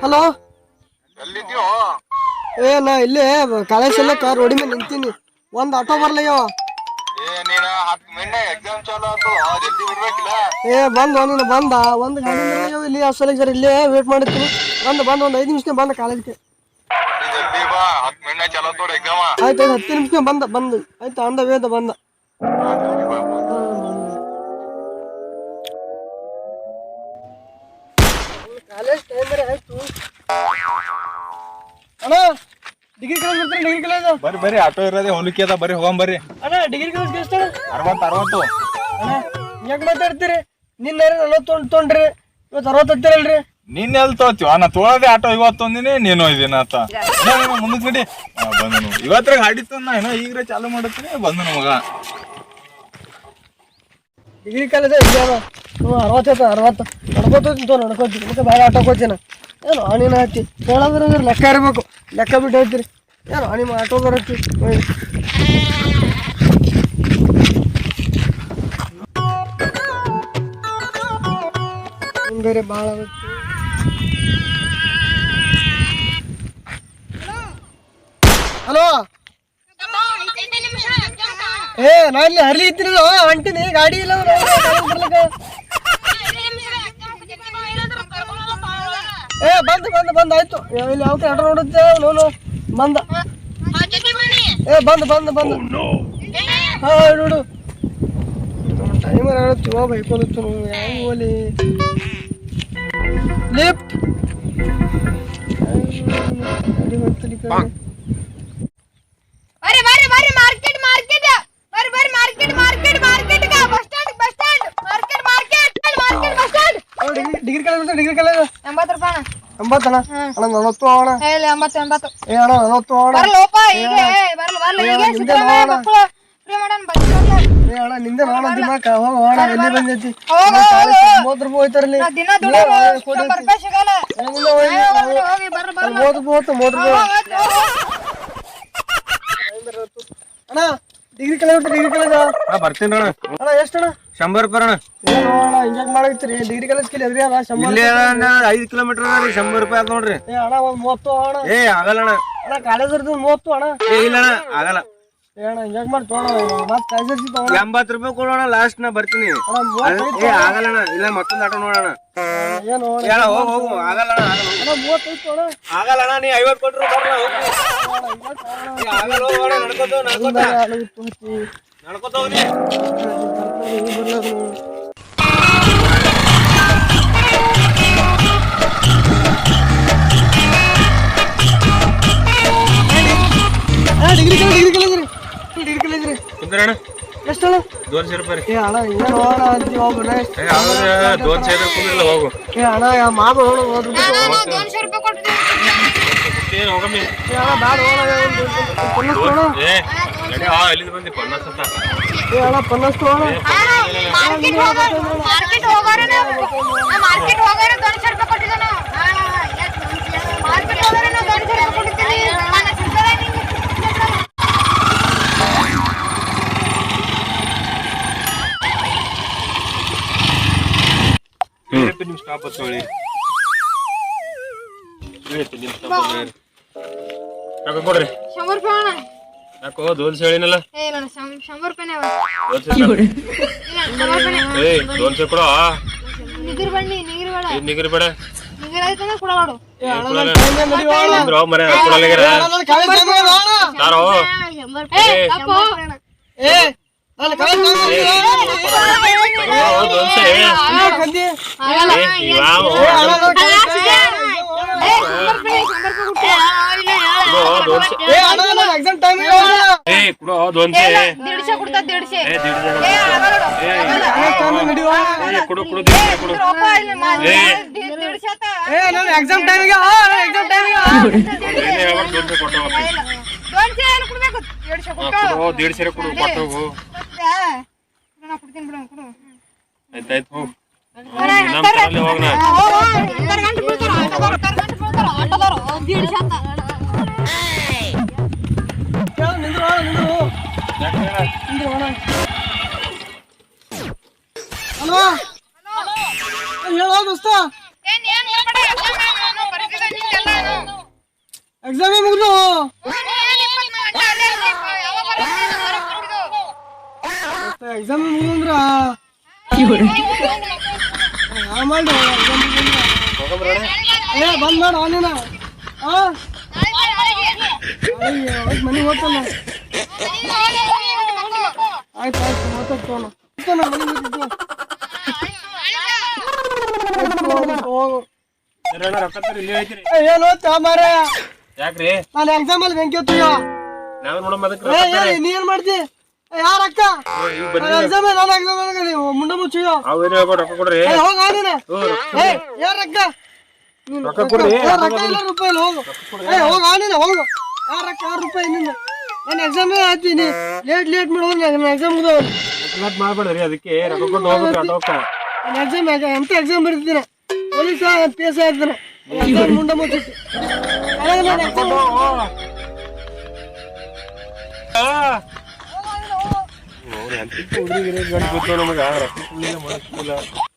Hello ಎಲ್ಲಿದ್ಯೋ? ನಾ ಇಲ್ಲೇ college ಸಲಕ್ಕ ರೋಡಿ ಮೇಲೆ ನಿಂತೀನಿ. ಒಂದ್ ಆಟೋ ಬರ್ಲಯ್ಯವ. ನೀನ 10 ಮಿನಿಟ್ ಎಕ್ಸಾಮ್ ಚಾಲು ಆತು, ಜಲ್ದಿ ಬಿಡ್ಬೇಕಿಲ್ಲ. ನೀನು ಬಂದ ಒಂದ್ ಗಾಡಿ ಇಲ್ಲಿ ಅಸಲಿಗೆ ಸರ್ ಇಲ್ಲೇ ವೇಟ್ ಮಾಡಿರ್ತೀನಿ. ಒಂದ್ 5 ನಿಮಿಷಕ್ಕೆ ಬಂದ ಕಾಲೇಜ್ಗೆ. ಜಲ್ದಿ ಬಾ, 10 ಮಿನಿಟ್ ಚಾಲು ಆತು ಎಕ್ಸಾಮ್. ಆಯ್ತು 10 ನಿಮಿಷಕ್ಕೆ ಬಂದ ಆಯ್ತು ಅಂದ ವೇದ ಬಂದ. ಕಾಲೇಜ್ ಟೈಮ್ ಬೇರೆ ಆಯ್ತು. ಅಣ್ಣ ಡಿಗ್ರಿ ಕಾಲೇಜ್ ಬರ್ತಾರೆ. ಡಿಗ್ರಿ ಕಾಲೇಜ್ ಬರ್ರಿ ಆಟೋ ಇರೋದೇ ಹೊಲಿಕೆ ಅದ, ಬರ್ರಿ ಹೋಗಂ ಬರ್ರಿ. ಅಣ್ಣ ಡಿಗ್ರಿ ಕಾಲೇಜ್ ಎಷ್ಟು 60 ಅಣ್ಣ ಯಾಕೆ ಮಾತಾಡ್ತೀರಿ? ನಿನ್ನೆ 40 ತೊಗೊಂಡ್ರಿ, ಇವತ್ತು 60 ಹತ್ತಿರಲ್ರಿ. ನೀನ್ ಎಲ್ಲಿ ತೋತೀವ? ನಾ ತೊಳದೆ ಆಟೋ ಇವತ್ತು ಒಂದಿನಿ, ನೀನು ಇದೀನ ಆತ ಮುಂದಕ್ ಬಿಡಿ. ಬಂದನು ಇವತ್ರಾಗ ಹಾಡಿತ್ತು, ನಾ ಏನೋ ಈಗ್ರೆ ಚಾಲು ಮಾಡತ್ತೀನಿ. ಬಂದನು ಮಗ ಡಿಗ್ರಿ ಕಾಲೇಜ್ ಇದ್ಯಾವ 60 ನಡ್ಕೋತೀನಿ ಮತ್ತೆ ಬೇರೆ ಆಟೋಕ್ ಹೋಗ್ತೀನಿ. ಏನು ಹಣಿನ ಹತ್ತಿ ಹೇಳಂದ್ರೆ ಲೆಕ್ಕ ಇರಬೇಕು. ಲೆಕ್ಕ ಬಿಟ್ಟು ಹೇಳ್ತೀರಿ ಏನು ನಿಮ್ಮ ಆಟೋದವ್ರು ಹತ್ತಿ ಬೇರೆ ಭಾಳ ಆಗುತ್ತೆ. ಹಲೋ ನಾ ಇಲ್ಲಿ ಹರ್ಲಿ ಇದ್ದೀನಿ, ಹೊಂಟಿನಿ. ಗಾಡಿ ಇಲ್ಲ ಬಂದ ಆಯ್ತು. ಇಲ್ಲಿ ಯಾವ ಆಟೋ ನೋಡುತ್ತೆ ನೋನು ಬಂದ. ಬಂದ ಹಾ ನೋಡು ಟೈಮರ್ ಹೇಳುತ್ತೀವ ಬೈಕೋಲತ್ತು ಯಾವ ಓಲಿ ಲಿಫ್ಟ್ ಡಿಗ್ರಿ ಕಾಲೇಜ್ 80 ರೂಪಾಯಿ 80 ಅಣ್ಣ. 40 ಅಣ್ಣ. 80 ಅಣ್ಣ 40 ಅಣ್ಣ ನಿಂದೆ ನೋಡ ದಿಮಾಕ. ಹೋಗೋಣ ಎಲ್ಲಿ ಬಂದೈತಿ 30 ರೂಪಾಯಿ ಹೋಯ್ತಾರಲ್ಲಿ. 30 ಅಣ್ಣ ಡಿಗ್ರಿ ಕಾಲೇಜ್ ಬರ್ತೀನಿ ಅಣ್ಣ. ಅಣ್ಣ ಎಷ್ಟಣ್ಣ? 100 ರೂಪಾಯಿ ಅಣ್ಣ. ಅಣ್ಣ ಹಿಂಗ್ಯಾಕ್ ಮಾಡೈತ್ರಿ? ಡಿಗ್ರಿ ಕಾಲೇಜ್ ಎದ್ರಿ ಅದ 5 ಕಿಲೋಮೀಟರ್ 100 ರೂಪಾಯಿ ಆದ್ ನೋಡ್ರಿ. ಅಣ್ಣ ಒಂದ್ 30 ಅಣ್ಣ. ಆಗಲ್ಲ ಅಣ್ಣ. ಅಣ್ಣ ಕಾಲೇಜ್ 30 ಅಣ್ಣ. ಇಲ್ಲ ಅಣ್ಣ ಆಗಲ್ಲ. ಅಣ್ಣ ಹಿಂಗ್ಯಾಕ್ ಮಾಡಿ ತಗೋಣ ಮತ್ತೆ ಕಾಲೇಜ್ 80 ರೂಪಾಯಿ ಕೊಡೋಣ ಲಾಸ್ಟ್. ನಾ ಬರ್ತೀನಿ. ಆಗಲ್ಲ ಅಣ್ಣ. ಇಲ್ಲ ಮತ್ತೊಂದು ಆಟೋ ನೋಡೋಣ. ಏನು ಹೋಗು. ಆಗಲ್ಲ ಅಣ್ಣ. 35 ಅಣ್ಣ. ಆಗಲ್ಲ ಅಣ್ಣ. ನೀ 50 ಕೊಟ್ರು ಬರಲ್ಲ. ಆಗಲ್ಲ ಹೋಗೋಣ. ನಡ್ಕೋತ ಹೋಗ್ರಿ. ಡಿಗ್ರಿ ಕಾಲೇಜ್ ರೀ ಕುಂದ್ರಣ್ಣ. ಎಷ್ಟಣ್ಣ? 200 ರೂಪಾಯಿ. ಅಣ್ಣ ಏನು ಹೋಗೋಣ ಅಂತೀವಿ ಒಬ್ಬನ. 200 ಕುಂದ್ರಲ್ಲ ಹೋಗು. ಅಣ್ಣ ಮಾಮ ಹೋಗ್ರಿ. 200 ರೂಪಾಯಿ ಕೊಟ್ಟಿದ್ದೀನಿ. ಹೋಗಮ್ಮಿ. ಅಣ್ಣ ಬ್ಯಾಡ ಹೋಗೋಣ. ಎಲ್ಲಿಂದ ಬಂದಿ 50 ಅಂತ. ಅಣ್ಣ 50 ತಗೋಣ. ಮಾರ್ಕೆಟ್ ಹೋಗೋರೆ 200 ರೂಪಾಯಿ ಕೊಟ್ಟಿದ್ದಾನೆ. ಮಾರ್ಕೆಟ್ ಹೋಗೋರೆ 200 ರೂಪಾಯಿ ಕೊಟ್ಟಿದ್ದೀನಿ. ನಿಮ್ ಸ್ಟಾಪ್ ಹತ್ತೋಳಿ. ಕೊಡ್ರಿ 100 ರೂಪಾಯಿ ಅಣ್ಣ. ಯಾಕೋ ದೋನ್ಸ್ ಹೇಳಿನಲ್ಲ. ನಾನು 100 ರೂಪಾಯಿನೇ ದೋನ್ಸೆ ಕೊಡ. ನಿಗರ್ ಬನ್ನಿ ನಿಗರಿ ಬೇಡ. ನಿಗರ್ ಆಯ್ತಾನೆ ಕೊಡೋಡು. ಮರ ಕೊಡಲಾಗ್ಯಾರ ಯಾರೋ. ಎಕ್ಸಾಮ್ ಟೈಮಿಗೆ ಆಯ್ತಾಯ್ತು ಹೋಗು. ಹಲೋ ಹೇಳೋ ದೋಸ್ತ. ಮಾಡಿ ಏ ಬಂದ್ ಮಾಡು ಅವನೇನ ಮನೆಗೆ ಹೋಗ್ತಾನ ಆಯ್ತು ಆಯ್ತು ಮಾತಾಡ್ತವನ ಹೋಗು ಏನು ಓದ್ತಾ ಮಾರ ಯಾಕ್ರಿ ನಾನು ಎಕ್ಸಾಮ್ ಅಲ್ಲಿ ಬೆಂಕಿ ಹೊತ್ತೀಯ ನಾವ್ ನೋಡಮ್ಮ ನೀ ಏನ್ ಮಾಡ್ತಿ ಯಾರ ಅಕ್ಕ ಎಕ್ಸಾಮ್ ನಾನು ಎಕ್ಸಾಮ್ ಮುಂಡ ಮುಚ್ಚಿಯೋ ರೊಕ್ಕ ಕೊಡ್ರಿ ಹೋಗ ನೀನ ಯಾರ ಅಕ್ಕ ರೊಕ್ಕ ಕೊಡ್ರಿ ರೂಪಾಯಿ ಹೋಗು ಹೋಗ ನೀನ ಹೋಗು ಯಾರ ಅಕ್ಕ 6 ರೂಪಾಯಿ ನಿಂದ ನಾನು ಎಕ್ಸಾಮ್ ಹಾಕ್ತೀನಿ ಲೇಟ್ ಮಾಡೋದು ನನ್ನ ಎಕ್ಸಾಮ್ ಮಾಡ್ಬೇಡ್ರಿ ಅದಕ್ಕೆ ರೊಕ್ಕ ಕೊಟ್ಟು ಹೋಗ್ಬೇಕು ಆಟೋಕ್ಕ ನಾನು ಎಕ್ಸಾಮ್ ಎಂತ ಎಕ್ಸಾಮ್ ಬರೀತೀನಿ ಪೊಲೀಸ್ ಪೇಸ ಇರ್ತಾನೆ ಮುಂಡ ಮುಚ್ಚಿಟ್ಟು ಹುಡುಗಿರ ಗಾಡಿ ಗೊತ್ತು ನಮಗ ರೊಕ್ಕ